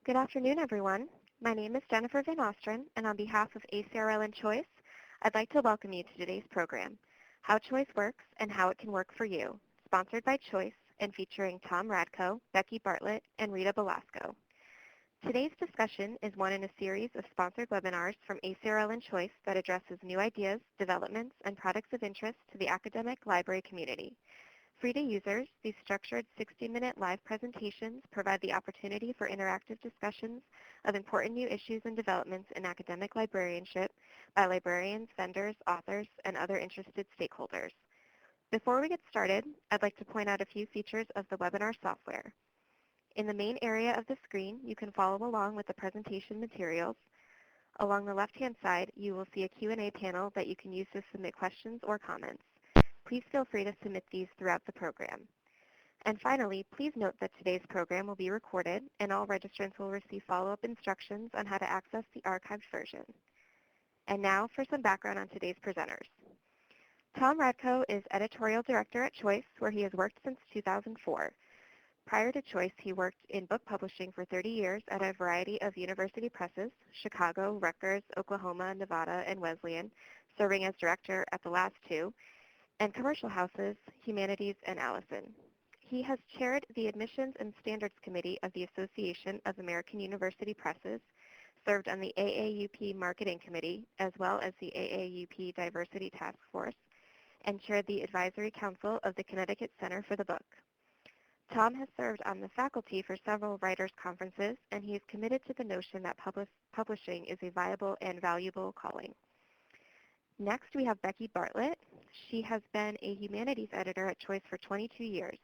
Good afternoon, everyone. My name is Jennifer Van Ostren, and on behalf of ACRL and Choice, I'd like to welcome you to today's program, How Choice Works and How It Can Work for You, sponsored by Choice and featuring Tom Radko, Becky Bartlett, and Rita Balasco. Today's discussion is one in a series of sponsored webinars from ACRL and Choice that addresses new ideas, developments, and products of interest to the academic library community. Free to users, these structured 60-minute live presentations provide the opportunity for interactive discussions of important new issues and developments in academic librarianship by librarians, vendors, authors, and other interested stakeholders. Before we get started, I'd like to point out a few features of the webinar software. In the main area of the screen, you can follow along with the presentation materials. Along the left-hand side, you will see a Q&A panel that you can use to submit questions or comments. Please feel free to submit these throughout the program. And finally, please note that today's program will be recorded and all registrants will receive follow-up instructions on how to access the archived version. And now for some background on today's presenters. Tom Radko is Editorial Director at Choice, where he has worked since 2004. Prior to Choice, he worked in book publishing for 30 years at a variety of university presses, Chicago, Rutgers, Oklahoma, Nevada, and Wesleyan, serving as director at the last two, and commercial houses, Humanities and Allison. He has chaired the Admissions and Standards Committee of the Association of American University Presses, served on the AAUP Marketing Committee, as well as the AAUP Diversity Task Force, and chaired the Advisory Council of the Connecticut Center for the Book. Tom has served on the faculty for several writers' conferences, and he is committed to the notion that publishing is a viable and valuable calling. Next, we have Becky Bartlett. She has been a humanities editor at Choice for 22 years,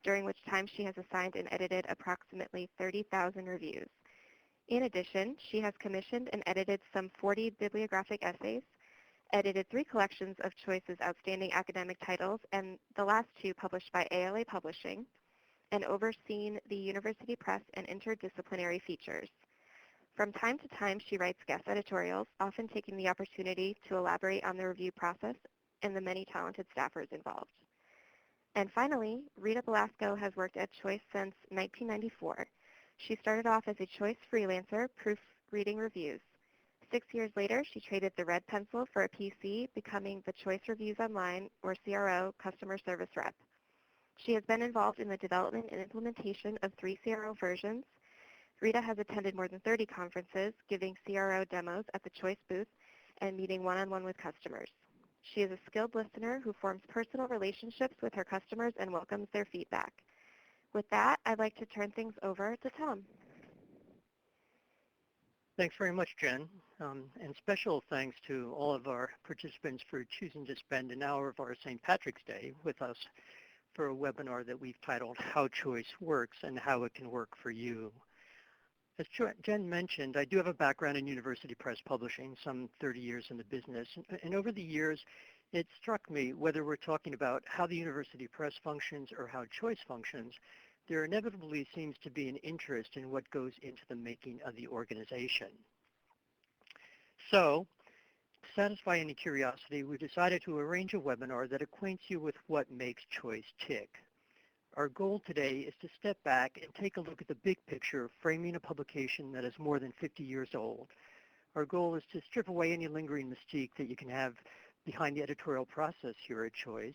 during which time she has assigned and edited approximately 30,000 reviews. In addition, she has commissioned and edited some 40 bibliographic essays, edited 3 collections of Choice's outstanding academic titles, and the last 2 published by ALA Publishing, and overseen the University Press and interdisciplinary features. From time to time, she writes guest editorials, often taking the opportunity to elaborate on the review process and the many talented staffers involved. And finally, Rita Balasco has worked at Choice since 1994. She started off as a Choice freelancer, proofreading reviews. 6 years later, she traded the red pencil for a PC, becoming the Choice Reviews Online, or CRO, customer service rep. She has been involved in the development and implementation of 3 CRO versions. Rita has attended more than 30 conferences, giving CRO demos at the Choice booth and meeting one-on-one with customers. She is a skilled listener who forms personal relationships with her customers and welcomes their feedback. With that, I'd like to turn things over to Tom. Thanks very much, Jen. And special thanks to all of our participants for choosing to spend an hour of our St. Patrick's Day with us for a webinar that we've titled How Choice Works and How It Can Work for You. As Jen mentioned, I do have a background in university press publishing, some 30 years in the business. And over the years, it struck me, whether we're talking about how the university press functions or how Choice functions, there inevitably seems to be an interest in what goes into the making of the organization. So, to satisfy any curiosity, we decided to arrange a webinar that acquaints you with what makes Choice tick. Our goal today is to step back and take a look at the big picture, framing a publication that is more than 50 years old. Our goal is to strip away any lingering mystique that you can have behind the editorial process here at Choice,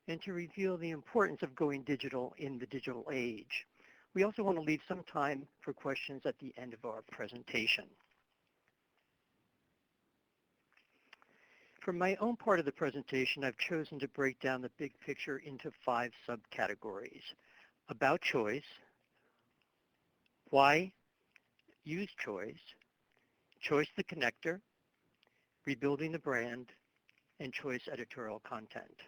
and to reveal the importance of going digital in the digital age. We also want to leave some time for questions at the end of our presentation. For my own part of the presentation, I've chosen to break down the big picture into 5 subcategories: about Choice, why use Choice, Choice the connector, rebuilding the brand, and Choice editorial content.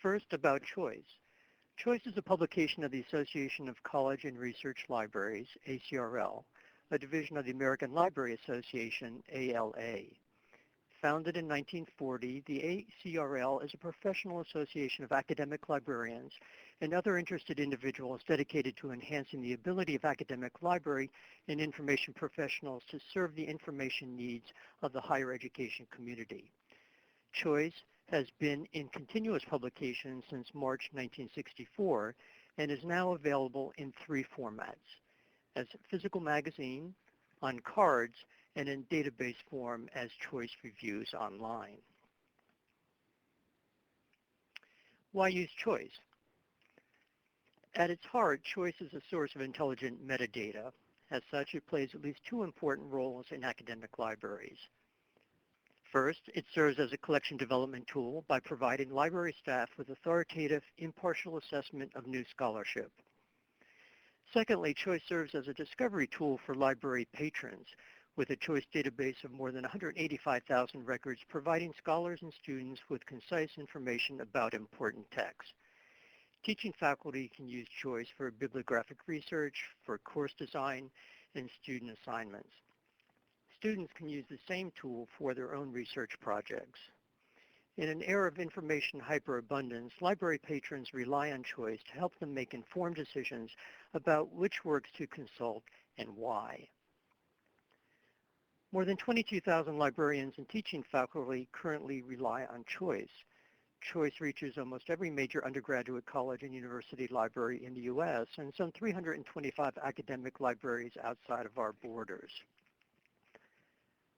First, about Choice. Choice is a publication of the Association of College and Research Libraries, ACRL, a division of the American Library Association, ALA. Founded in 1940, the ACRL is a professional association of academic librarians and other interested individuals dedicated to enhancing the ability of academic library and information professionals to serve the information needs of the higher education community. Choice has been in continuous publication since March 1964 and is now available in 3 formats: as physical magazine, on cards, and in database form as Choice Reviews Online. Why use Choice? At its heart, Choice is a source of intelligent metadata. As such, it plays at least 2 important roles in academic libraries. First, it serves as a collection development tool by providing library staff with authoritative, impartial assessment of new scholarship. Secondly, Choice serves as a discovery tool for library patrons, with a Choice database of more than 185,000 records providing scholars and students with concise information about important texts. Teaching faculty can use Choice for bibliographic research, for course design, and student assignments. Students can use the same tool for their own research projects. In an era of information hyperabundance, library patrons rely on Choice to help them make informed decisions about which works to consult and why. More than 22,000 librarians and teaching faculty currently rely on Choice. Choice reaches almost every major undergraduate college and university library in the U.S. and some 325 academic libraries outside of our borders.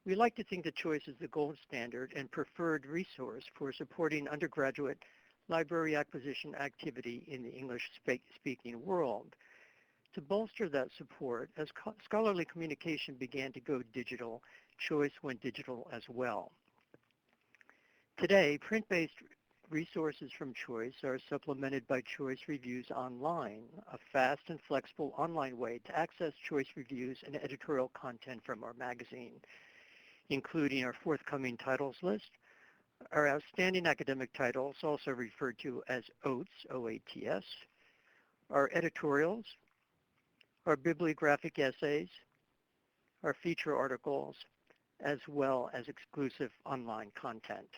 We like to think that Choice is the gold standard and preferred resource for supporting undergraduate library acquisition activity in the English-speaking world. To bolster that support, as scholarly communication began to go digital, Choice went digital as well. Today, print-based resources from Choice are supplemented by Choice Reviews Online, a fast and flexible online way to access Choice reviews and editorial content from our magazine, including our forthcoming titles list, our outstanding academic titles, also referred to as OATS, O-A-T-S, our editorials, our bibliographic essays, our feature articles, as well as exclusive online content.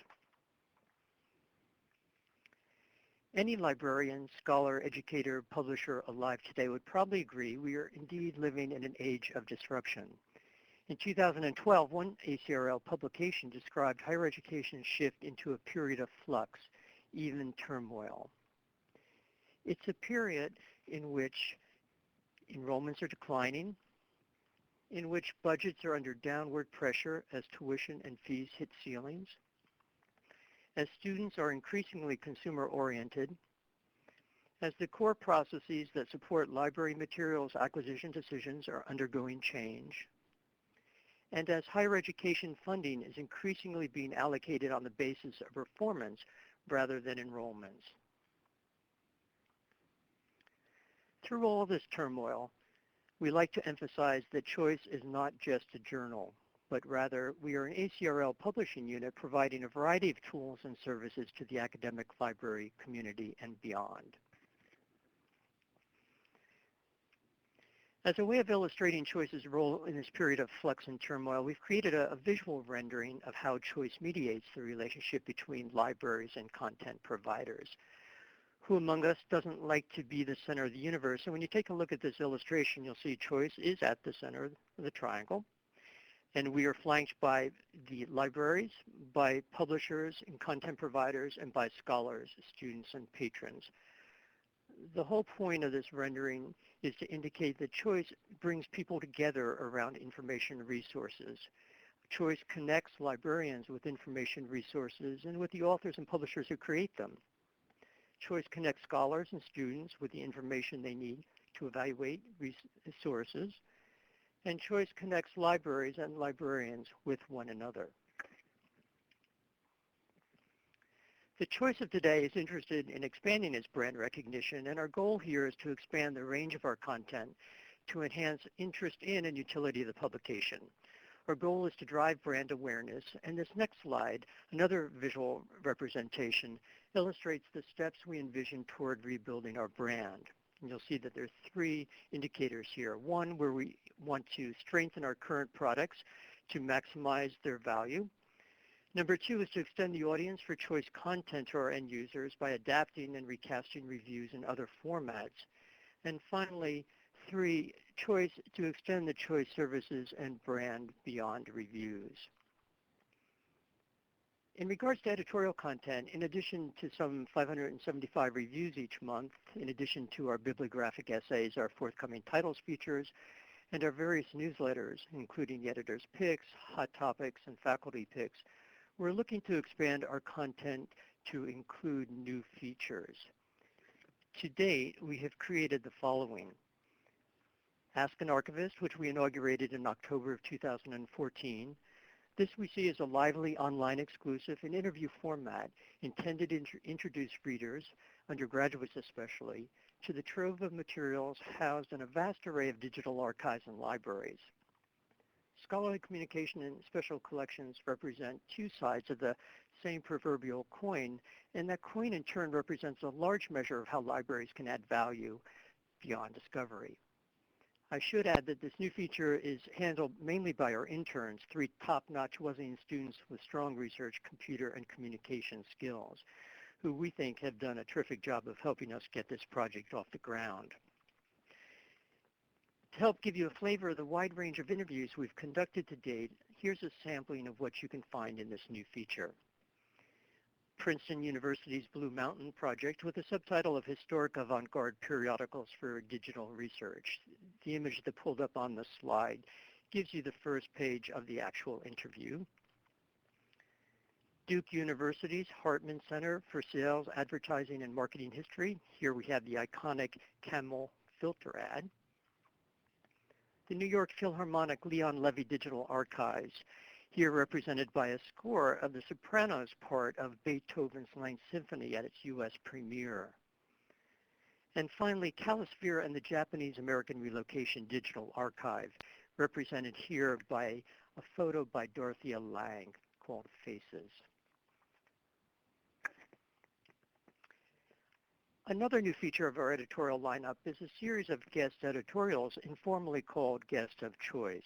Any librarian, scholar, educator, publisher alive today would probably agree we are indeed living in an age of disruption. In 2012, one ACRL publication described higher education's shift into a period of flux, even turmoil. It's a period in which enrollments are declining, in which budgets are under downward pressure as tuition and fees hit ceilings, as students are increasingly consumer-oriented, as the core processes that support library materials acquisition decisions are undergoing change, and as higher education funding is increasingly being allocated on the basis of performance rather than enrollments. Through all this turmoil, we like to emphasize that Choice is not just a journal, but rather we are an ACRL publishing unit providing a variety of tools and services to the academic library community and beyond. As a way of illustrating Choice's role in this period of flux and turmoil, we've created a visual rendering of how Choice mediates the relationship between libraries and content providers. Who among us doesn't like to be the center of the universe? And when you take a look at this illustration, you'll see Choice is at the center of the triangle. And we are flanked by the libraries, by publishers and content providers, and by scholars, students, and patrons. The whole point of this rendering is to indicate that Choice brings people together around information resources. Choice connects librarians with information resources and with the authors and publishers who create them. Choice connects scholars and students with the information they need to evaluate resources. And Choice connects libraries and librarians with one another. The Choice of today is interested in expanding its brand recognition, and our goal here is to expand the range of our content to enhance interest in and utility of the publication. Our goal is to drive brand awareness, and this next slide, another visual representation, illustrates the steps we envision toward rebuilding our brand. And you'll see that there's 3 indicators here. One, where we want to strengthen our current products to maximize their value. Number 2 is to extend the audience for Choice content to our end users by adapting and recasting reviews in other formats. And finally, 3, Choice to extend the Choice services and brand beyond reviews. In regards to editorial content, in addition to some 575 reviews each month, in addition to our bibliographic essays, our forthcoming titles features, and our various newsletters, including the editor's picks, hot topics, and faculty picks, we're looking to expand our content to include new features. To date, we have created the following. Ask an Archivist, which we inaugurated in October of 2014. This we see as a lively, online exclusive and interview format intended to introduce readers, undergraduates especially, to the trove of materials housed in a vast array of digital archives and libraries. Scholarly communication and special collections represent two sides of the same proverbial coin, and that coin in turn represents a large measure of how libraries can add value beyond discovery. I should add that this new feature is handled mainly by our interns, three top-notch Wesleyan students with strong research, computer, and communication skills, who we think have done a terrific job of helping us get this project off the ground. To help give you a flavor of the wide range of interviews we've conducted to date, here's a sampling of what you can find in this new feature. Princeton University's Blue Mountain Project with a subtitle of Historic Avant-Garde Periodicals for Digital Research. The image that pulled up on the slide gives you the first page of the actual interview. Duke University's Hartman Center for Sales, Advertising, and Marketing History. Here we have the iconic camel filter ad. The New York Philharmonic Leon Levy Digital Archives, here represented by a score of the Sopranos part of Beethoven's Ninth Symphony at its U.S. premiere. And finally, Calisphere and the Japanese American Relocation Digital Archive, represented here by a photo by Dorothea Lange called Faces. Another new feature of our editorial lineup is a series of guest editorials informally called Guest of Choice.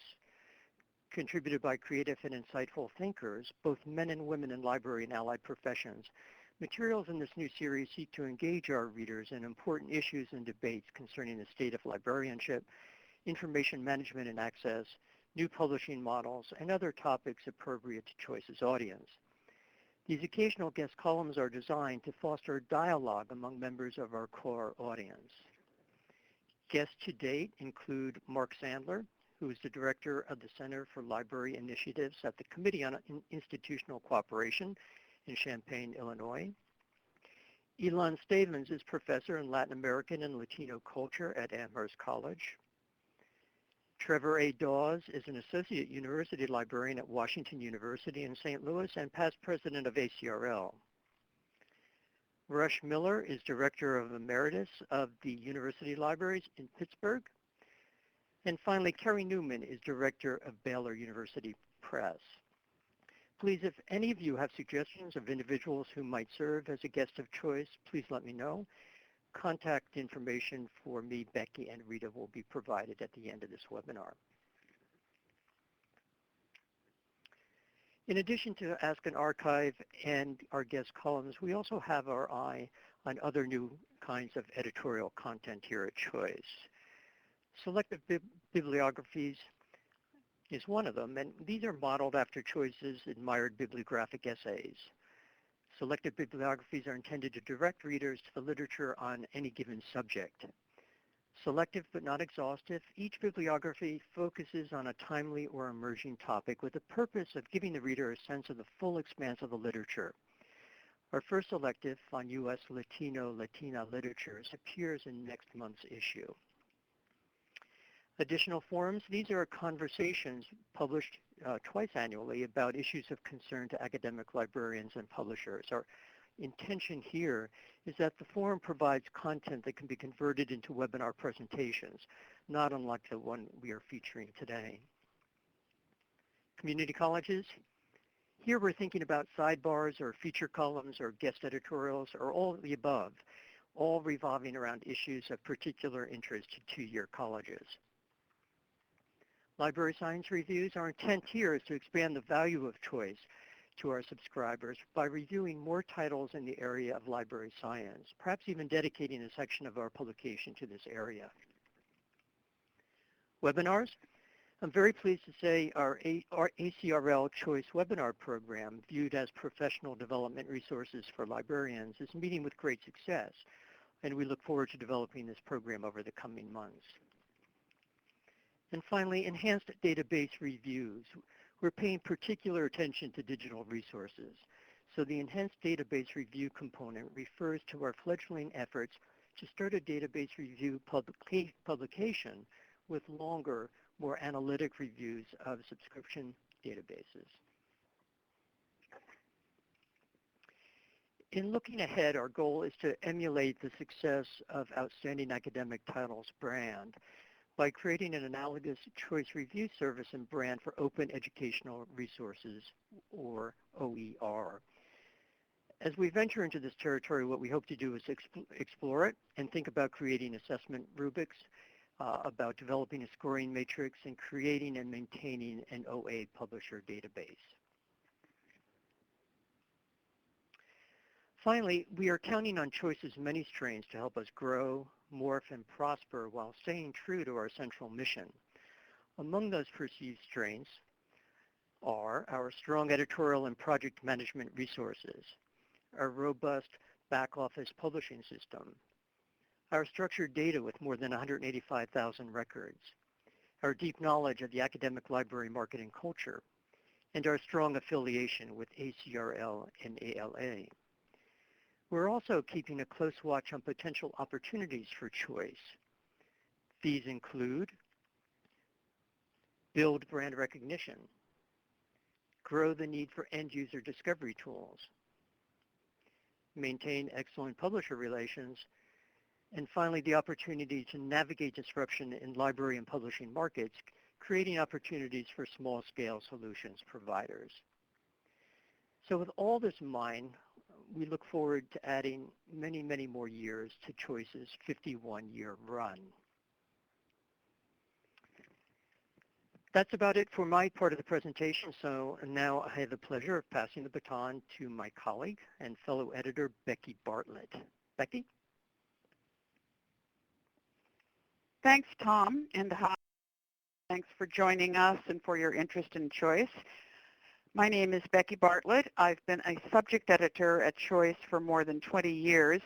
Contributed by creative and insightful thinkers, both men and women in library and allied professions, materials in this new series seek to engage our readers in important issues and debates concerning the state of librarianship, information management and access, new publishing models, and other topics appropriate to Choice's audience. These occasional guest columns are designed to foster dialogue among members of our core audience. Guests to date include Mark Sandler, who is the director of the Center for Library Initiatives at the Committee on Institutional Cooperation in Champaign, Illinois. Elon Stavens is professor in Latin American and Latino culture at Amherst College. Trevor A. Dawes is an associate university librarian at Washington University in St. Louis and past president of ACRL. Rush Miller is director of emeritus of the University Libraries in Pittsburgh. And finally, Kerry Newman is director of Baylor University Press. Please, if any of you have suggestions of individuals who might serve as a guest of choice, please let me know. Contact information for me, Becky, and Rita will be provided at the end of this webinar. In addition to Ask an Archive and our guest columns, we also have our eye on other new kinds of editorial content here at Choice. Selective bibliographies is one of them, and these are modeled after Choice's admired bibliographic essays. Selective bibliographies are intended to direct readers to the literature on any given subject. Selective but not exhaustive, each bibliography focuses on a timely or emerging topic with the purpose of giving the reader a sense of the full expanse of the literature. Our first selective on U.S. Latina literatures appears in next month's issue. Additional forums, these are conversations published twice annually about issues of concern to academic librarians and publishers. Our intention here is that the forum provides content that can be converted into webinar presentations, not unlike the one we are featuring today. Community colleges, here we're thinking about sidebars or feature columns or guest editorials or all of the above, all revolving around issues of particular interest to two-year colleges. Library Science Reviews, our intent here is to expand the value of Choice to our subscribers by reviewing more titles in the area of library science, perhaps even dedicating a section of our publication to this area. Webinars, I'm very pleased to say our ACRL Choice webinar program, viewed as professional development resources for librarians, is meeting with great success, and we look forward to developing this program over the coming months. And finally, enhanced database reviews. We're paying particular attention to digital resources. So the enhanced database review component refers to our fledgling efforts to start a database review publication with longer, more analytic reviews of subscription databases. In looking ahead, our goal is to emulate the success of Outstanding Academic Titles brand by creating an analogous choice review service and brand for open educational resources, or OER. As we venture into this territory, what we hope to do is explore it and think about creating assessment rubrics, about developing a scoring matrix, and creating and maintaining an OA publisher database. Finally, we are counting on Choice's many strengths to help us grow, morph, and prosper while staying true to our central mission. Among those perceived strengths are our strong editorial and project management resources, our robust back-office publishing system, our structured data with more than 185,000 records, our deep knowledge of the academic library market and culture, and our strong affiliation with ACRL and ALA. We're also keeping a close watch on potential opportunities for Choice. These include build brand recognition, grow the need for end-user discovery tools, maintain excellent publisher relations, and finally, the opportunity to navigate disruption in library and publishing markets, creating opportunities for small-scale solutions providers. So with all this in mind, we look forward to adding many, many more years to Choice's 51-year run. That's about it for my part of the presentation, so now I have the pleasure of passing the baton to my colleague and fellow editor, Becky Bartlett. Becky? Thanks, Tom, and hi. Thanks for joining us and for your interest in Choice. My name is Becky Bartlett. I've been a subject editor at Choice for more than 20 years.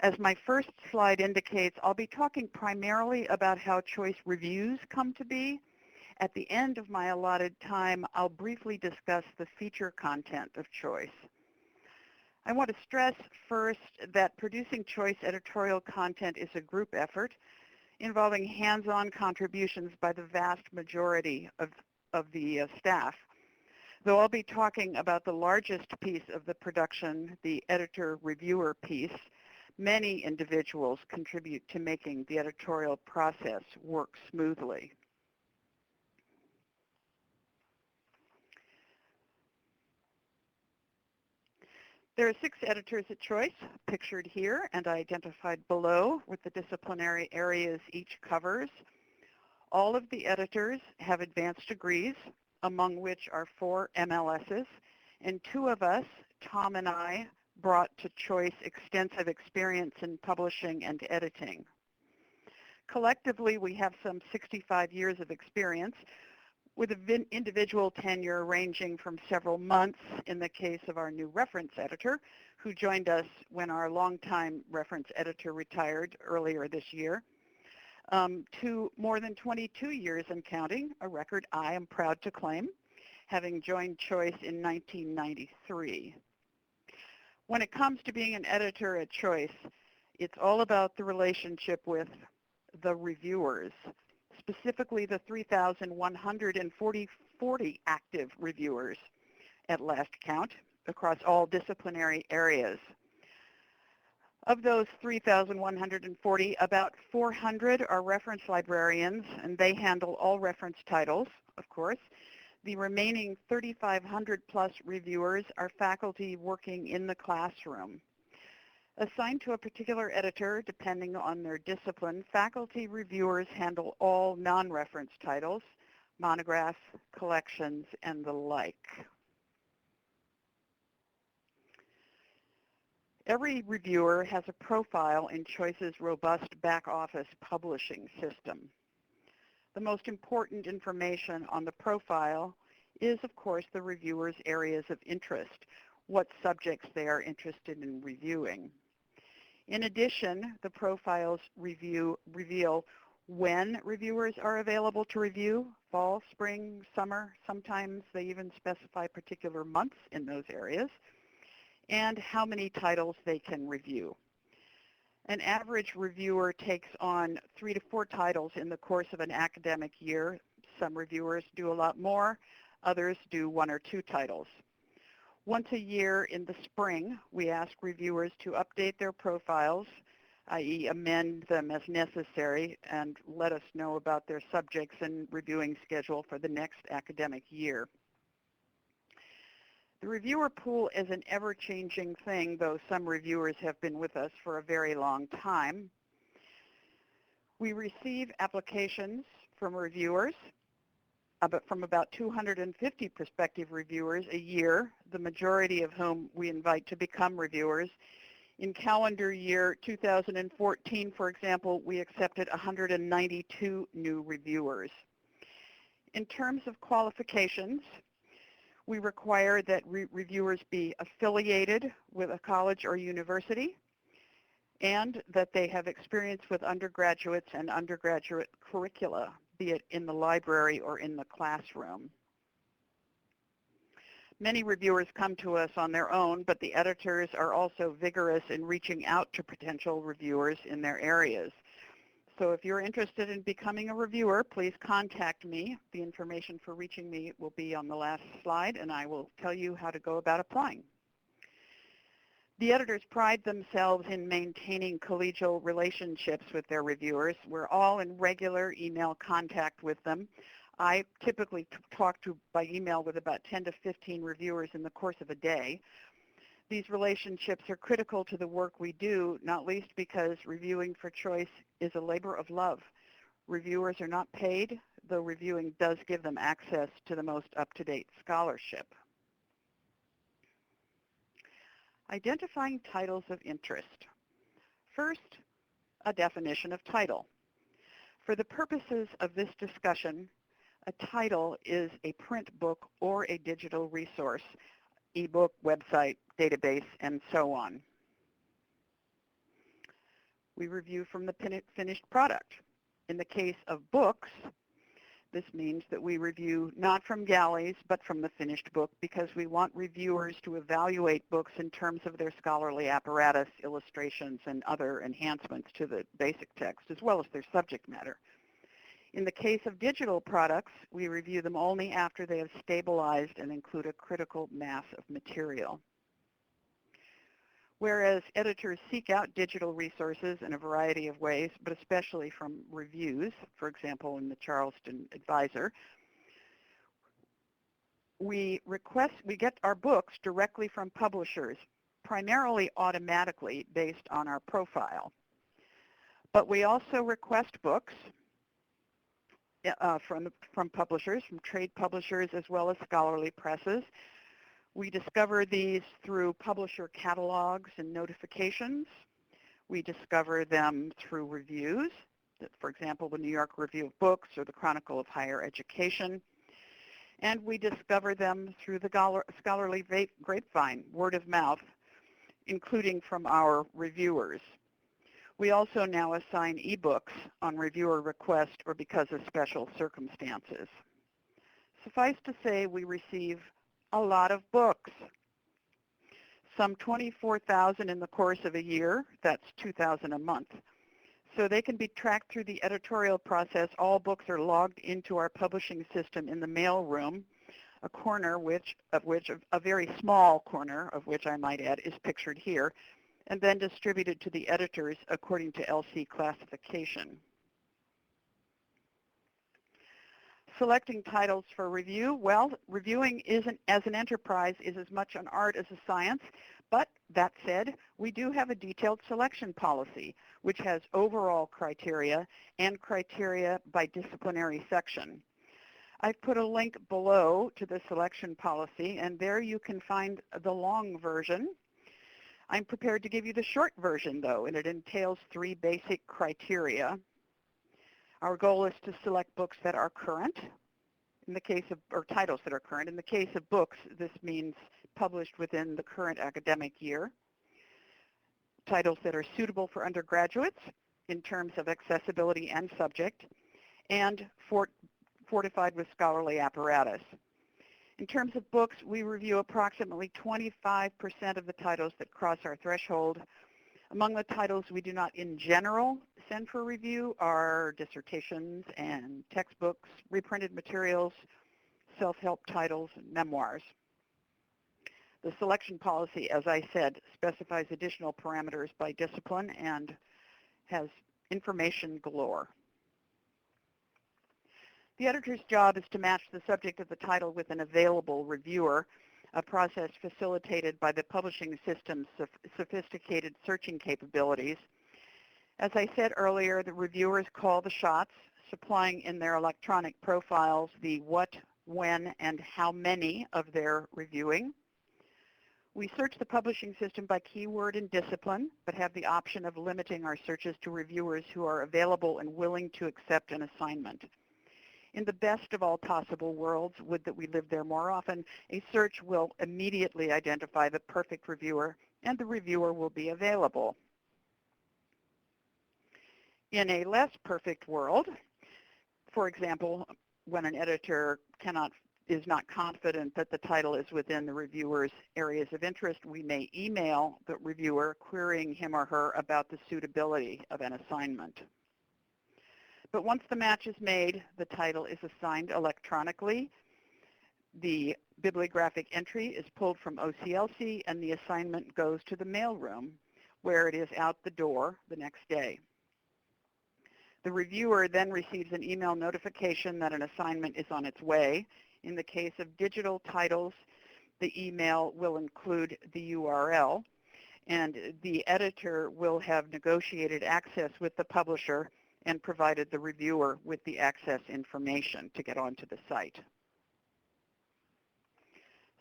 As my first slide indicates, I'll be talking primarily about how Choice reviews come to be. At the end of my allotted time, I'll briefly discuss the feature content of Choice. I want to stress first that producing Choice editorial content is a group effort involving hands-on contributions by the vast majority of the staff. Though I'll be talking about the largest piece of the production, the editor-reviewer piece, many individuals contribute to making the editorial process work smoothly. There are 6 editors at Choice, pictured here and identified below with the disciplinary areas each covers. All of the editors have advanced degrees, among which are 4 MLSs, and 2 of us, Tom and I, brought to Choice extensive experience in publishing and editing. Collectively, we have some 65 years of experience, with an individual tenure ranging from several months in the case of our new reference editor, who joined us when our longtime reference editor retired earlier this year, to more than 22 years and counting, a record I am proud to claim, having joined Choice in 1993. When it comes to being an editor at Choice, it's all about the relationship with the reviewers, specifically the 3,140 active reviewers at last count across all disciplinary areas. Of those 3,140, about 400 are reference librarians, and they handle all reference titles, of course. The remaining 3,500 plus reviewers are faculty working in the classroom. Assigned to a particular editor, depending on their discipline, faculty reviewers handle all non-reference titles, monographs, collections, and the like. Every reviewer has a profile in Choice's robust back-office publishing system. The most important information on the profile is, of course, the reviewer's areas of interest, what subjects they are interested in reviewing. In addition, the profiles reveal when reviewers are available to review, fall, spring, summer. Sometimes they even specify particular months in those areas, and how many titles they can review. An average reviewer takes on 3 to 4 titles in the course of an academic year. Some reviewers do a lot more, others do 1 or 2 titles. Once a year in the spring, we ask reviewers to update their profiles, i.e. amend them as necessary, and let us know about their subjects and reviewing schedule for the next academic year. The reviewer pool is an ever-changing thing, though some reviewers have been with us for a very long time. We receive applications from reviewers, from about 250 prospective reviewers a year, the majority of whom we invite to become reviewers. In calendar year 2014, for example, we accepted 192 new reviewers. In terms of qualifications, we require that reviewers be affiliated with a college or university, and that they have experience with undergraduates and undergraduate curricula, be it in the library or in the classroom. Many reviewers come to us on their own, but the editors are also vigorous in reaching out to potential reviewers in their areas. So if you're interested in becoming a reviewer, please contact me. The information for reaching me will be on the last slide, and I will tell you how to go about applying. The editors pride themselves in maintaining collegial relationships with their reviewers. We're all in regular email contact with them. I typically talk by email with about 10 to 15 reviewers in the course of a day. These relationships are critical to the work we do, not least because reviewing for choice is a labor of love. Reviewers are not paid, though reviewing does give them access to the most up-to-date scholarship. Identifying titles of interest. First, a definition of title. For the purposes of this discussion, a title is a print book or a digital resource, ebook, website, database, and so on. We review from the finished product. In the case of books, this means that we review not from galleys, but from the finished book, because we want reviewers to evaluate books in terms of their scholarly apparatus, illustrations, and other enhancements to the basic text, as well as their subject matter. In the case of digital products, we review them only after they have stabilized and include a critical mass of material. Whereas editors seek out digital resources in a variety of ways, but especially from reviews, for example, in the Charleston Advisor, we get our books directly from publishers, primarily automatically based on our profile. But we also request books from publishers, from trade publishers, as well as scholarly presses. We discover these through publisher catalogs and notifications. We discover them through reviews, for example, the New York Review of Books or the Chronicle of Higher Education. And we discover them through the scholarly grapevine, word of mouth, including from our reviewers. We also now assign ebooks on reviewer request or because of special circumstances. Suffice to say, we receive a lot of books, some 24,000 in the course of a year. That's 2,000 a month. So they can be tracked through the editorial process. All books are logged into our publishing system in the mail room, a corner a very small corner of which I might add is pictured here, and then distributed to the editors according to LC classification. Selecting titles for review. Well, reviewing as an enterprise is as much an art as a science, but that said, we do have a detailed selection policy, which has overall criteria and criteria by disciplinary section. I've put a link below to the selection policy, and there you can find the long version. I'm prepared to give you the short version, though, and it entails 3 basic criteria. Our goal is to select books that are current, in the case of, or titles that are current. In the case of books, this means published within the current academic year. Titles that are suitable for undergraduates in terms of accessibility and subject, and fortified with scholarly apparatus. In terms of books, we review approximately 25% of the titles that cross our threshold. Among the titles we do not in general send for review are dissertations and textbooks, reprinted materials, self-help titles, and memoirs. The selection policy, as I said, specifies additional parameters by discipline and has information galore. The editor's job is to match the subject of the title with an available reviewer, a process facilitated by the publishing system's sophisticated searching capabilities. As I said earlier, the reviewers call the shots, supplying in their electronic profiles the what, when, and how many of their reviewing. We search the publishing system by keyword and discipline, but have the option of limiting our searches to reviewers who are available and willing to accept an assignment. In the best of all possible worlds, would that we lived there more often, a search will immediately identify the perfect reviewer, and the reviewer will be available. In a less perfect world, for example, when an editor is not confident that the title is within the reviewer's areas of interest, we may email the reviewer querying him or her about the suitability of an assignment. But once the match is made, the title is assigned electronically. The bibliographic entry is pulled from OCLC, and the assignment goes to the mailroom, where it is out the door the next day. The reviewer then receives an email notification that an assignment is on its way. In the case of digital titles, the email will include the URL, and the editor will have negotiated access with the publisher and provided the reviewer with the access information to get onto the site.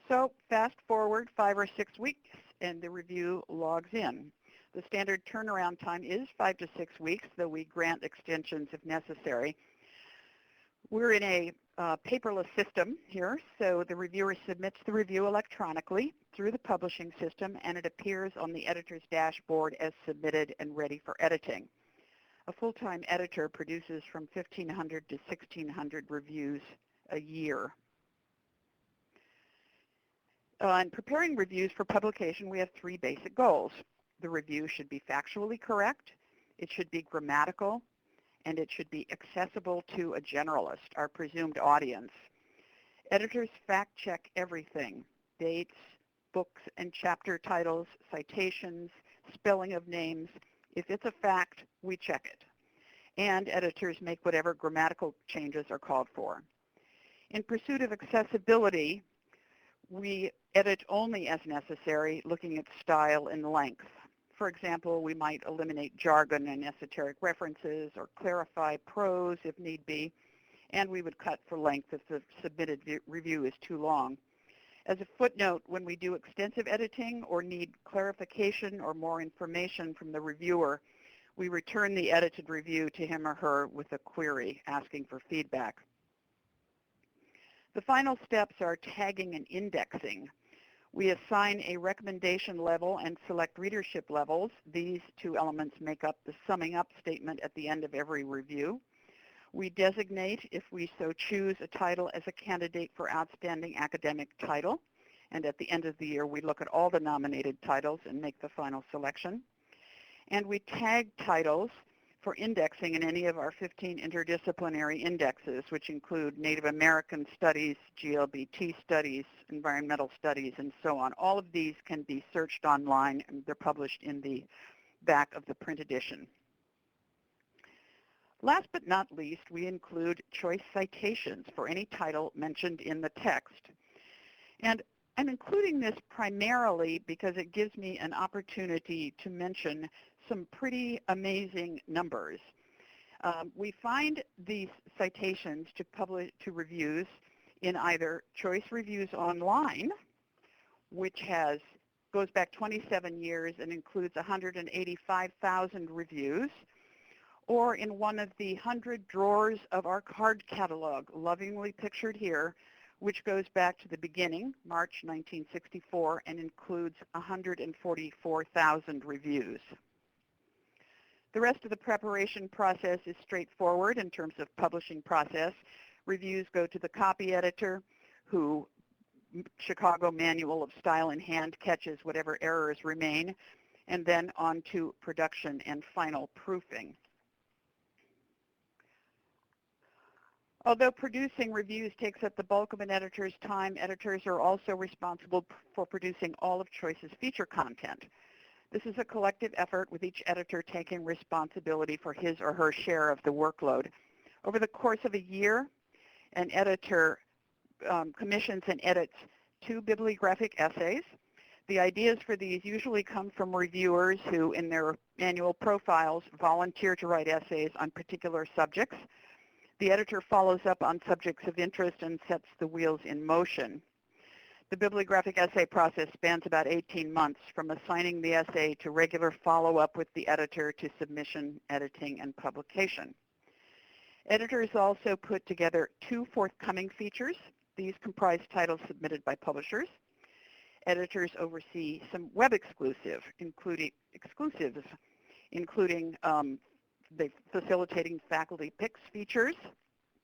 So fast forward 5 or 6 weeks, and the review logs in. The standard turnaround time is 5 to 6 weeks, though we grant extensions if necessary. We're in a paperless system here, so the reviewer submits the review electronically through the publishing system, and it appears on the editor's dashboard as submitted and ready for editing. A full-time editor produces from 1,500 to 1,600 reviews a year. In preparing reviews for publication, we have 3 basic goals. The review should be factually correct, it should be grammatical, and it should be accessible to a generalist, our presumed audience. Editors fact-check everything: dates, books and chapter titles, citations, spelling of names. If it's a fact, we check it. And editors make whatever grammatical changes are called for. In pursuit of accessibility, we edit only as necessary, looking at style and length. For example, we might eliminate jargon and esoteric references or clarify prose if need be, and we would cut for length if the submitted review is too long. As a footnote, when we do extensive editing or need clarification or more information from the reviewer, we return the edited review to him or her with a query asking for feedback. The final steps are tagging and indexing. We assign a recommendation level and select readership levels. These 2 elements make up the summing up statement at the end of every review. We designate, if we so choose, a title as a candidate for Outstanding Academic Title. And at the end of the year, we look at all the nominated titles and make the final selection. And we tag titles for indexing in any of our 15 interdisciplinary indexes, which include Native American Studies, GLBT Studies, Environmental Studies, and so on. All of these can be searched online, and they're published in the back of the print edition. Last but not least, we include choice citations for any title mentioned in the text. And I'm including this primarily because it gives me an opportunity to mention some pretty amazing numbers. We find these citations to reviews in either Choice Reviews Online, which goes back 27 years and includes 185,000 reviews, or in one of the 100 drawers of our card catalog, lovingly pictured here, which goes back to the beginning, March 1964, and includes 144,000 reviews. The rest of the preparation process is straightforward in terms of publishing process. Reviews go to the copy editor, who Chicago Manual of Style in hand catches whatever errors remain, and then on to production and final proofing. Although producing reviews takes up the bulk of an editor's time, editors are also responsible for producing all of Choice's feature content. This is a collective effort with each editor taking responsibility for his or her share of the workload. Over the course of a year, an editor commissions and edits 2 bibliographic essays. The ideas for these usually come from reviewers who, in their annual profiles, volunteer to write essays on particular subjects. The editor follows up on subjects of interest and sets the wheels in motion. The bibliographic essay process spans about 18 months, from assigning the essay to regular follow-up with the editor to submission, editing, and publication. Editors also put together 2 forthcoming features. These comprise titles submitted by publishers. Editors oversee some web exclusives, including facilitating faculty picks features,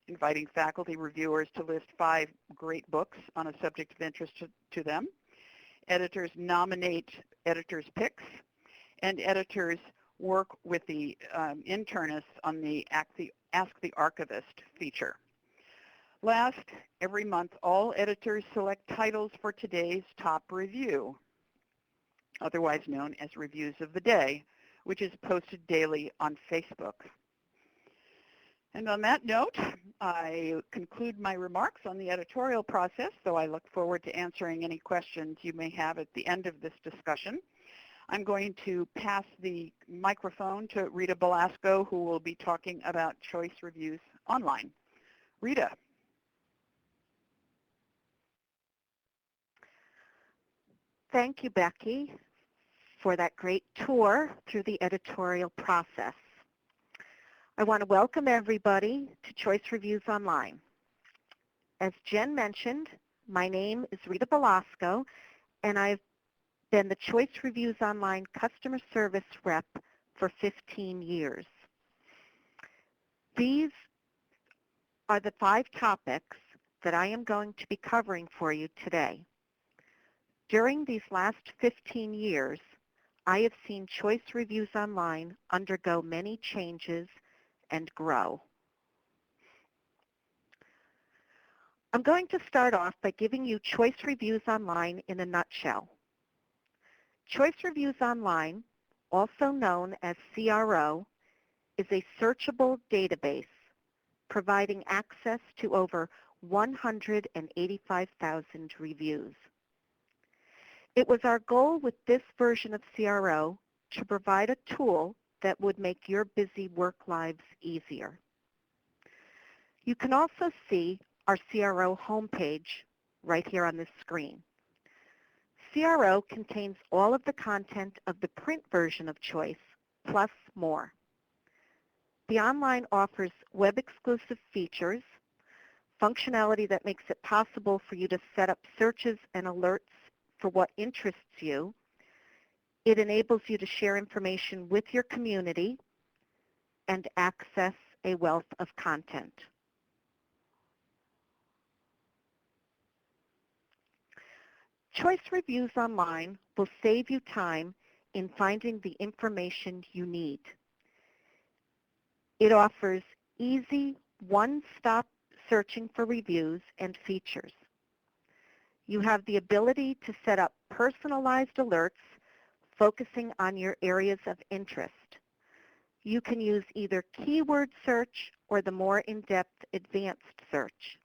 inviting faculty reviewers to list 5 great books on a subject of interest to them. Editors nominate editors' picks, and editors work with the internists on the Ask the Archivist feature. Last, every month, all editors select titles for today's top review, otherwise known as Reviews of the Day, which is posted daily on Facebook. And on that note, I conclude my remarks on the editorial process, though I look forward to answering any questions you may have at the end of this discussion. I'm going to pass the microphone to Rita Balasco, who will be talking about Choice Reviews Online. Rita. Thank you, Becky, for that great tour through the editorial process. I want to welcome everybody to Choice Reviews Online. As Jen mentioned, my name is Rita Balasco, and I've been the Choice Reviews Online customer service rep for 15 years. These are the 5 topics that I am going to be covering for you today. During these last 15 years, I have seen Choice Reviews Online undergo many changes and grow. I'm going to start off by giving you Choice Reviews Online in a nutshell. Choice Reviews Online, also known as CRO, is a searchable database providing access to over 185,000 reviews. It was our goal with this version of CRO to provide a tool that would make your busy work lives easier. You can also see our CRO homepage right here on this screen. CRO contains all of the content of the print version of Choice, plus more. The online offers web-exclusive features, functionality that makes it possible for you to set up searches and alerts for what interests you. It enables you to share information with your community and access a wealth of content. Choice Reviews Online will save you time in finding the information you need. It offers easy, one-stop searching for reviews and features. You have the ability to set up personalized alerts focusing on your areas of interest. You can use either keyword search or the more in-depth advanced search.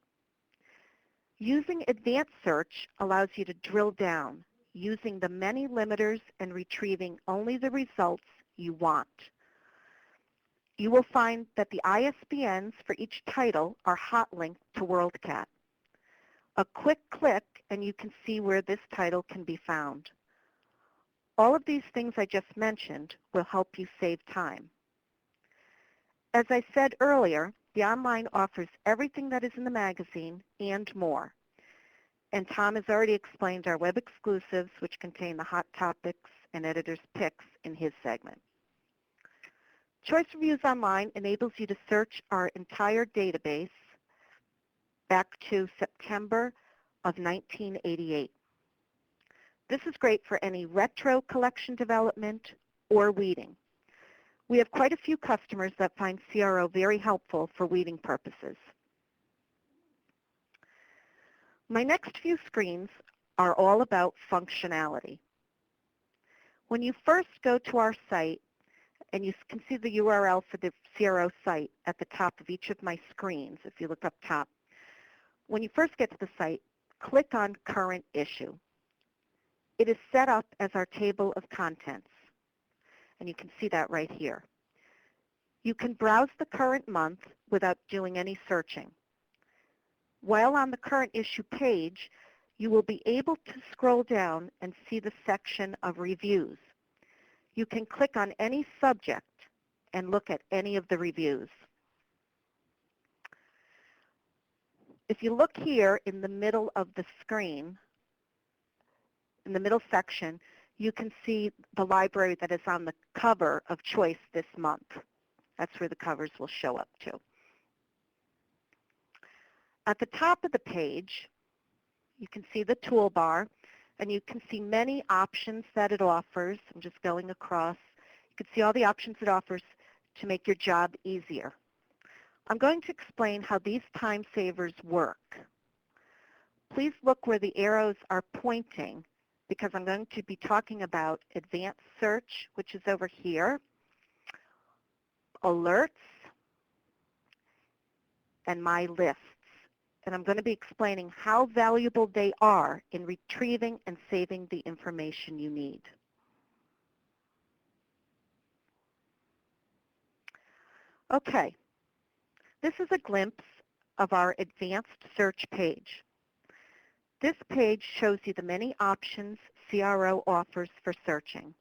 Using advanced search allows you to drill down, using the many limiters and retrieving only the results you want. You will find that the ISBNs for each title are hot linked to WorldCat. A quick click and you can see where this title can be found. All of these things I just mentioned will help you save time. As I said earlier, the online offers everything that is in the magazine and more. And Tom has already explained our web exclusives, which contain the hot topics and editor's picks in his segment. Choice Reviews Online enables you to search our entire database back to September of 1988. This is great for any retro collection development or weeding. We have quite a few customers that find CRO very helpful for weeding purposes. My next few screens are all about functionality. When you first go to our site, and you can see the URL for the CRO site at the top of each of my screens, if you look up top. When you first get to the site, click on Current Issue. It is set up as our table of contents, and you can see that right here. You can browse the current month without doing any searching. While on the Current Issue page, you will be able to scroll down and see the section of reviews. You can click on any subject and look at any of the reviews. If you look here in the middle of the screen, in the middle section, you can see the library that is on the cover of Choice this month. That's where the covers will show up to. At the top of the page, you can see the toolbar, and you can see many options that it offers. I'm just going across. You can see all the options it offers to make your job easier. I'm going to explain how these time savers work. Please look where the arrows are pointing, because I'm going to be talking about advanced search, which is over here, alerts, and my lists. And I'm going to be explaining how valuable they are in retrieving and saving the information you need. Okay, this is a glimpse of our advanced search page. This page shows you the many options CRO offers for searching.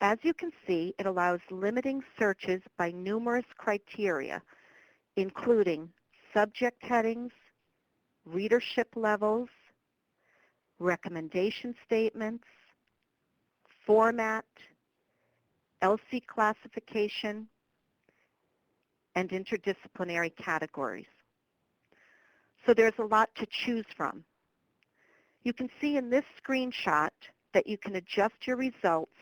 As you can see, it allows limiting searches by numerous criteria, including subject headings, readership levels, recommendation statements, format, LC classification, and interdisciplinary categories. So there's a lot to choose from. You can see in this screenshot that you can adjust your results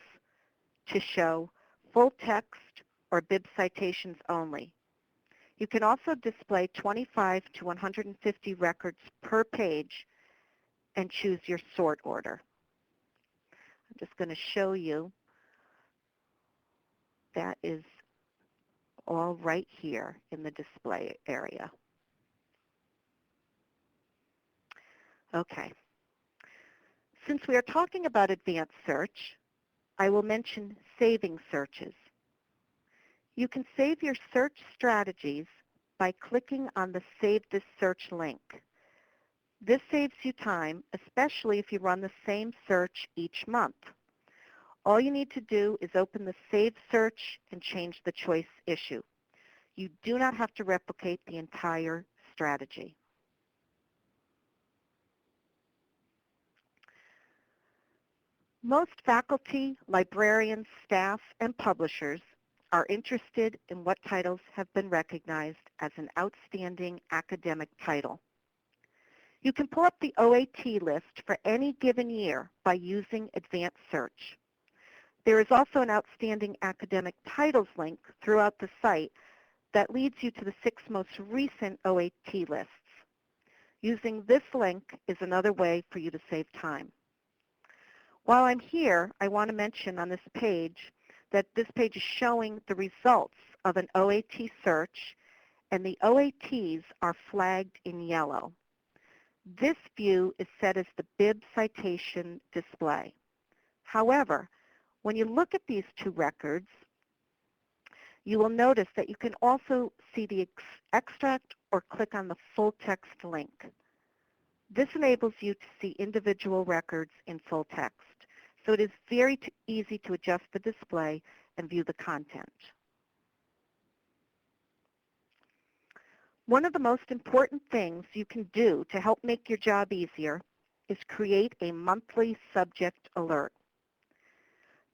to show full text or bib citations only. You can also display 25 to 150 records per page and choose your sort order. I'm just going to show you. That is all right here in the display area. Okay. Since we are talking about advanced search, I will mention saving searches. You can save your search strategies by clicking on the Save This Search link. This saves you time, especially if you run the same search each month. All you need to do is open the Save Search and change the choice issue. You do not have to replicate the entire strategy. Most faculty, librarians, staff, and publishers are interested in what titles have been recognized as an outstanding academic title. You can pull up the OAT list for any given year by using Advanced Search. There is also an Outstanding Academic Titles link throughout the site that leads you to the 6 most recent OAT lists. Using this link is another way for you to save time. While I'm here, I want to mention on this page that this page is showing the results of an OAT search, and the OATs are flagged in yellow. This view is set as the bib citation display. However, when you look at these two records, you will notice that you can also see the extract or click on the full text link. This enables you to see individual records in full text. So it is very easy to adjust the display and view the content. One of the most important things you can do to help make your job easier is create a monthly subject alert.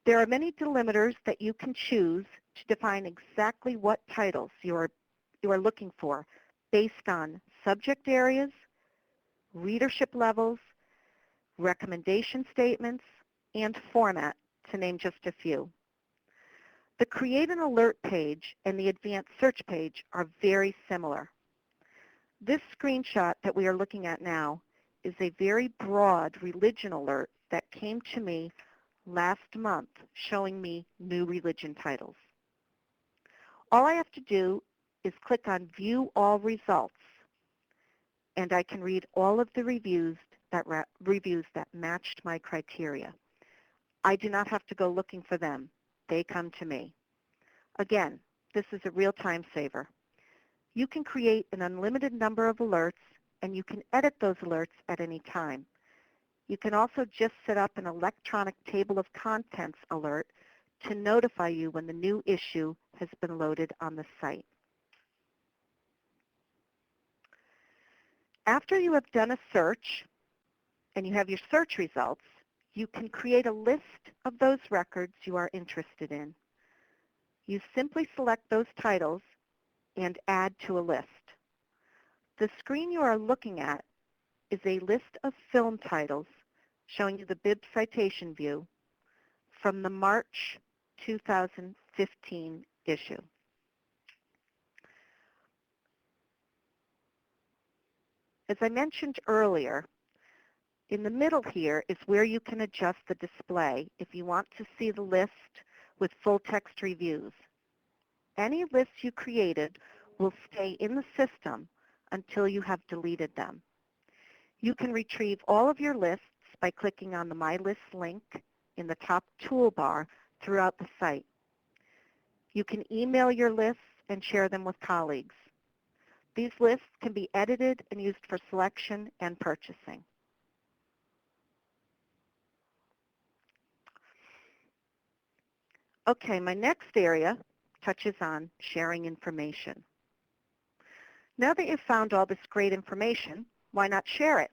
There are many delimiters that you can choose to define exactly what titles you are looking for based on subject areas, readership levels, recommendation statements, and format, to name just a few. The Create an Alert page and the Advanced Search page are very similar. This screenshot that we are looking at now is a very broad religion alert that came to me last month showing me new religion titles. All I have to do is click on View All Results, and I can read all of the reviews that matched my criteria. I do not have to go looking for them. They come to me. Again, this is a real time saver. You can create an unlimited number of alerts, and you can edit those alerts at any time. You can also just set up an electronic table of contents alert to notify you when the new issue has been loaded on the site. After you have done a search and you have your search results, you can create a list of those records you are interested in. You simply select those titles and add to a list. The screen you are looking at is a list of film titles showing you the bib citation view from the March 2015 issue. As I mentioned earlier, in the middle here is where you can adjust the display if you want to see the list with full text reviews. Any lists you created will stay in the system until you have deleted them. You can retrieve all of your lists by clicking on the My Lists link in the top toolbar throughout the site. You can email your lists and share them with colleagues. These lists can be edited and used for selection and purchasing. Okay, my next area touches on sharing information. Now that you've found all this great information, why not share it?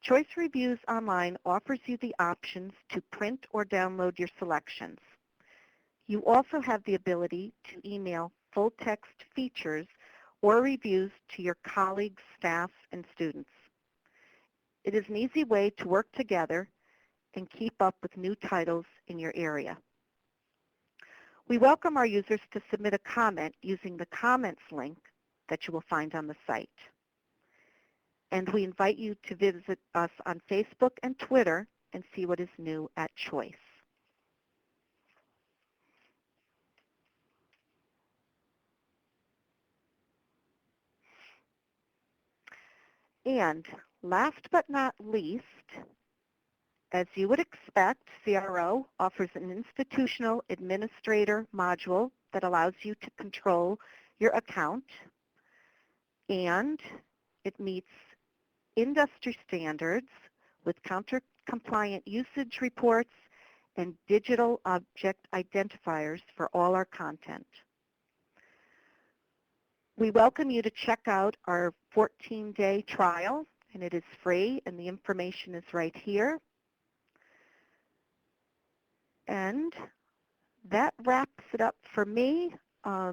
Choice Reviews Online offers you the options to print or download your selections. You also have the ability to email full-text features or reviews to your colleagues, staff, and students. It is an easy way to work together and keep up with new titles in your area. We welcome our users to submit a comment using the comments link that you will find on the site. And we invite you to visit us on Facebook and Twitter and see what is new at Choice. And last but not least, as you would expect, CRO offers an institutional administrator module that allows you to control your account, and it meets industry standards with counter-compliant usage reports and digital object identifiers for all our content. We welcome you to check out our 14-day trial, and it is free, and the information is right here. And that wraps it up for me. I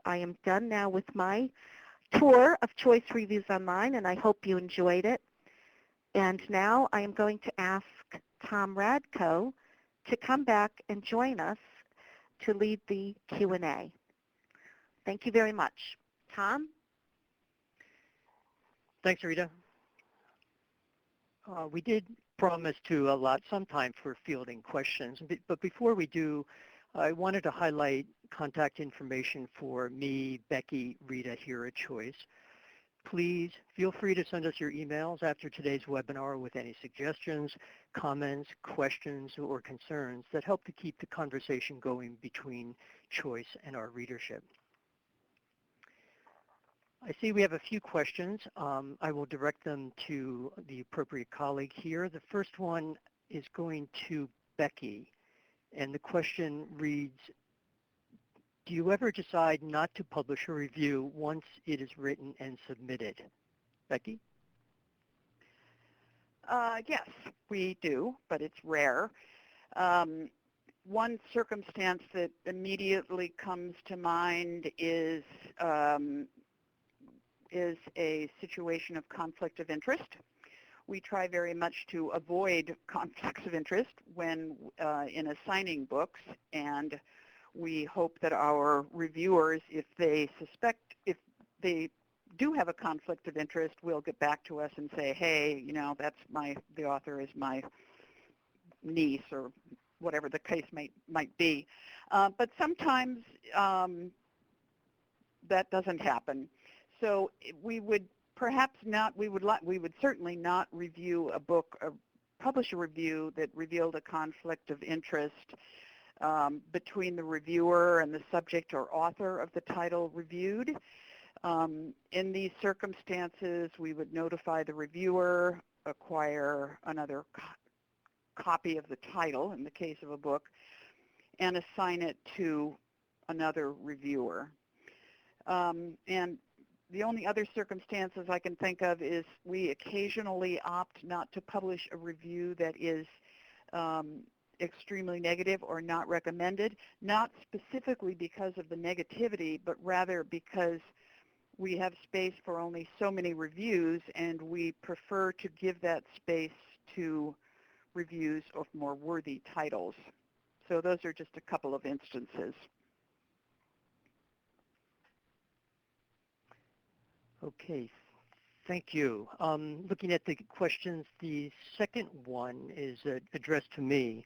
am done now with my tour of Choice Reviews Online, and I hope you enjoyed it. And now I am going to ask Tom Radko to come back and join us to lead the Q&A. Thank you very much. Tom? Thanks, Rita. We did promise to allot some time for fielding questions, but before we do, I wanted to highlight contact information for me, Becky, Rita here at Choice. Please feel free to send us your emails after today's webinar with any suggestions, comments, questions, or concerns that help to keep the conversation going between Choice and our readership. I see we have a few questions. I will direct them to the appropriate colleague here. The first one is going to Becky, and the question reads, do you ever decide not to publish a review once it is written and submitted? Becky? Yes, we do, but it's rare. One circumstance that immediately comes to mind is a situation of conflict of interest. We try very much to avoid conflicts of interest when in assigning books, and we hope that our reviewers, if they they do have a conflict of interest, will get back to us and say, hey, that's the author is my niece, or whatever the case might be. But sometimes that doesn't happen. So we would perhaps not, we would certainly not review a book or publish a review that revealed a conflict of interest between the reviewer and the subject or author of the title reviewed. In these circumstances, we would notify the reviewer, acquire another copy of the title in the case of a book, and assign it to another reviewer. And the only other circumstances I can think of is we occasionally opt not to publish a review that is extremely negative or not recommended, not specifically because of the negativity, but rather because we have space for only so many reviews, and we prefer to give that space to reviews of more worthy titles. So those are just a couple of instances. Okay, thank you. Looking at the questions, the second one is addressed to me.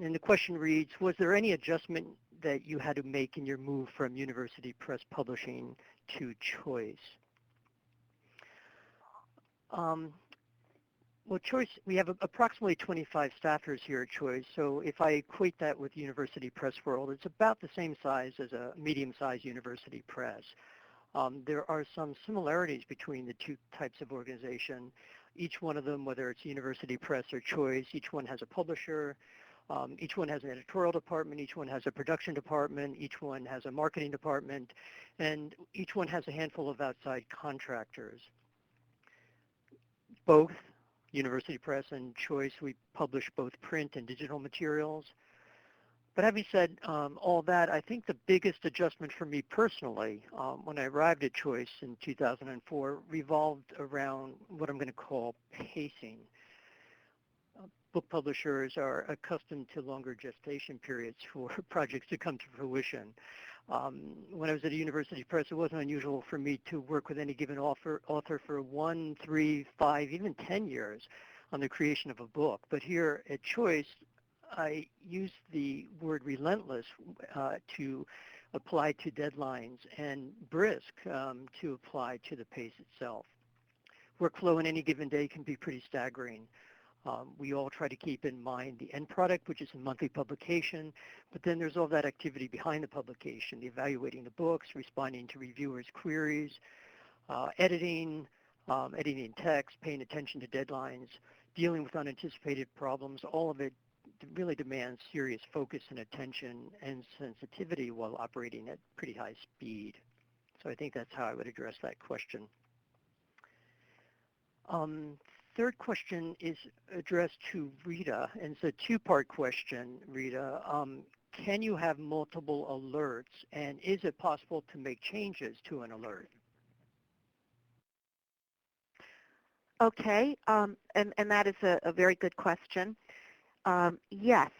And the question reads, was there any adjustment that you had to make in your move from University Press Publishing to Choice? Well, Choice, we have approximately 25 staffers here at Choice, so if I equate that with University Press World, it's about the same size as a medium-sized university press. There are some similarities between the two types of organization. Each one of them, whether it's University Press or Choice, each one has a publisher, each one has an editorial department, each one has a production department, each one has a marketing department, and each one has a handful of outside contractors. Both University Press and Choice, we publish both print and digital materials. But having said all that, I think the biggest adjustment for me personally when I arrived at Choice in 2004 revolved around what I'm going to call pacing. Book publishers are accustomed to longer gestation periods for projects to come to fruition. When I was at a university press, it wasn't unusual for me to work with any given author for 1, 3, 5, even 10 years on the creation of a book. But here at Choice, I use the word relentless to apply to deadlines, and brisk to apply to the pace itself. Workflow in any given day can be pretty staggering. We all try to keep in mind the end product, which is a monthly publication, but then there's all that activity behind the publication, evaluating the books, responding to reviewers' queries, editing text, paying attention to deadlines, dealing with unanticipated problems. All of it really demands serious focus and attention and sensitivity while operating at pretty high speed. So I think that's how I would address that question. Third question is addressed to Rita, and it's a two-part question, Rita. Can you have multiple alerts, and is it possible to make changes to an alert? Okay, and that is a very good question. Yes,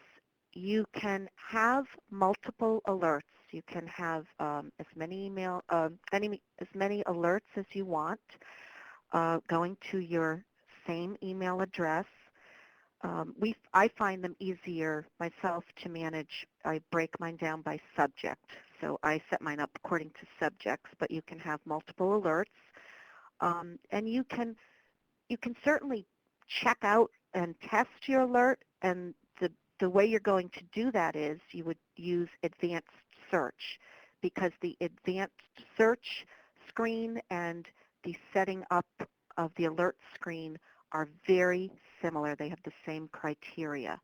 you can have multiple alerts. You can have as many alerts as you want going to your same email address. I find them easier myself to manage. I break mine down by subject. So I set mine up according to subjects, but you can have multiple alerts. And you can certainly check out and test your alert, and the way you're going to do that is you would use advanced search, because the advanced search screen and the setting up of the alert screen are very similar. They have the same criteria.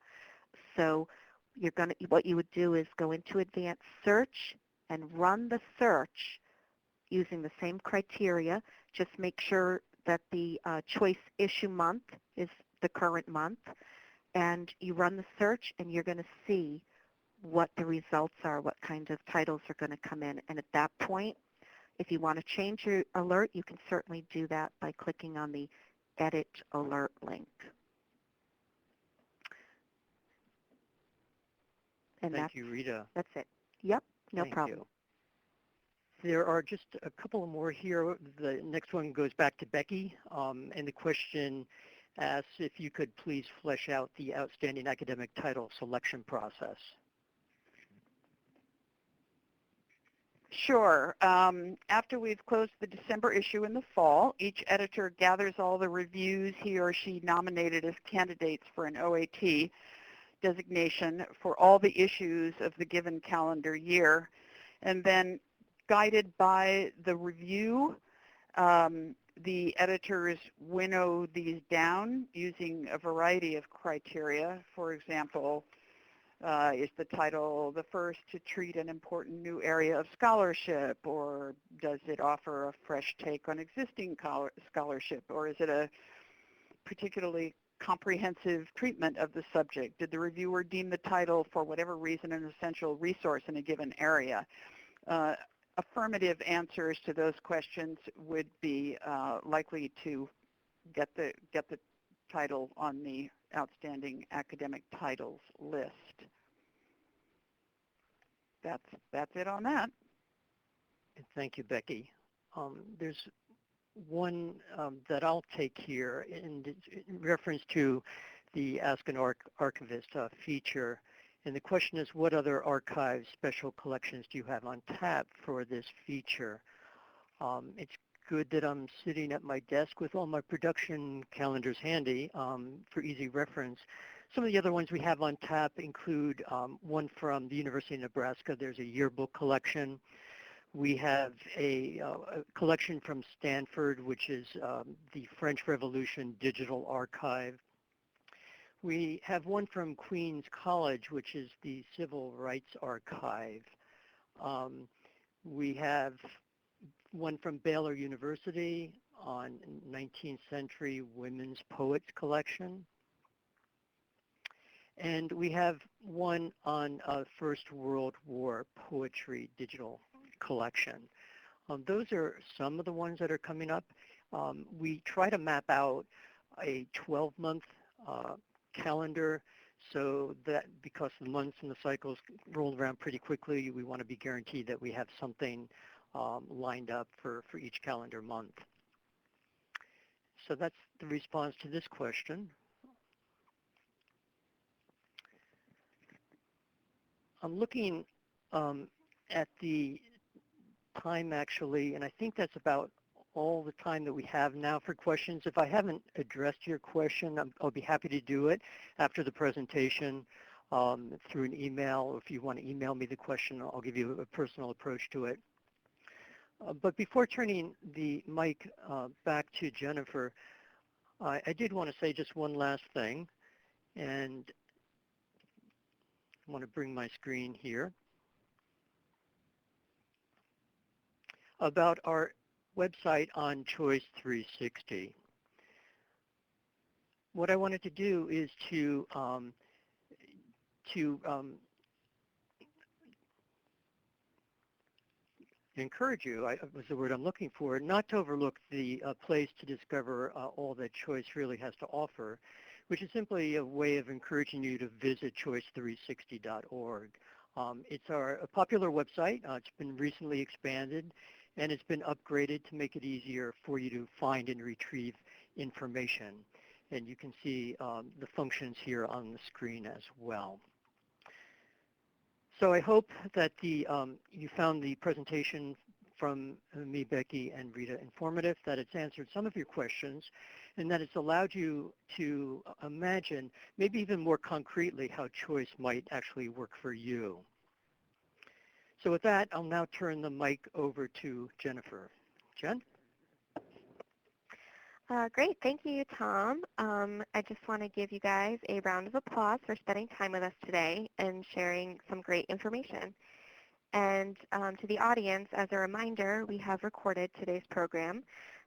So what you would do is go into advanced search and run the search using the same criteria. Just make sure that the choice issue month is the current month, and you run the search and you're going to see what the results are, what kind of titles are going to come in. And at that point, if you want to change your alert, you can certainly do that by clicking on the Edit Alert link. And Thank you, Rita. That's it. Yep, no Thank problem. you. There are just a couple more here. The next one goes back to Becky, and the question asks if you could please flesh out the outstanding academic title selection process. Sure. After we've closed the December issue in the fall, each editor gathers all the reviews he or she nominated as candidates for an OAT designation for all the issues of the given calendar year. And then, guided by the review, the editors winnow these down using a variety of criteria. For example, is the title the first to treat an important new area of scholarship, or does it offer a fresh take on existing scholarship, or is it a particularly comprehensive treatment of the subject? Did the reviewer deem the title, for whatever reason, an essential resource in a given area? Affirmative answers to those questions would be likely to get the title on the outstanding academic titles list. That's it on that. Thank you, Becky. There's one that I'll take here in reference to the Ask an Archivist feature. And the question is, what other archive special collections do you have on tap for this feature? It's good that I'm sitting at my desk with all my production calendars handy for easy reference. Some of the other ones we have on tap include one from the University of Nebraska. There's a yearbook collection. We have a collection from Stanford, which is the French Revolution Digital Archive. We have one from Queens College, which is the Civil Rights Archive. We have one from Baylor University on 19th century women's poets collection. And we have one on First World War poetry digital collection. Those are some of the ones that are coming up. We try to map out a 12-month calendar, so that because the months and the cycles roll around pretty quickly, we want to be guaranteed that we have something lined up for each calendar month. So that's the response to this question. I'm looking at the time actually, and I think that's about all the time that we have now for questions. If I haven't addressed your question, I'll be happy to do it after the presentation through an email. If you want to email me the question, I'll give you a personal approach to it. But before turning the mic back to Jennifer, I did want to say just one last thing, and I want to bring my screen here, about our website on Choice 360. What I wanted to do is to encourage you, was the word I'm looking for, not to overlook the place to discover all that Choice really has to offer, which is simply a way of encouraging you to visit choice360.org. It's a popular website. It's been recently expanded, and it's been upgraded to make it easier for you to find and retrieve information. And you can see the functions here on the screen as well. So I hope that you found the presentation from me, Becky, and Rita informative, that it's answered some of your questions, and that it's allowed you to imagine, maybe even more concretely, how Choice might actually work for you. So with that, I'll now turn the mic over to Jennifer. Jen? Great. Thank you, Tom. I just want to give you guys a round of applause for spending time with us today and sharing some great information. And to the audience, as a reminder, we have recorded today's program,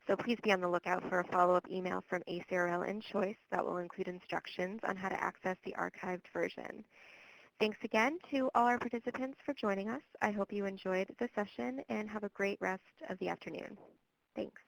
so please be on the lookout for a follow-up email from ACRL and Choice that will include instructions on how to access the archived version. Thanks again to all our participants for joining us. I hope you enjoyed the session and have a great rest of the afternoon. Thanks.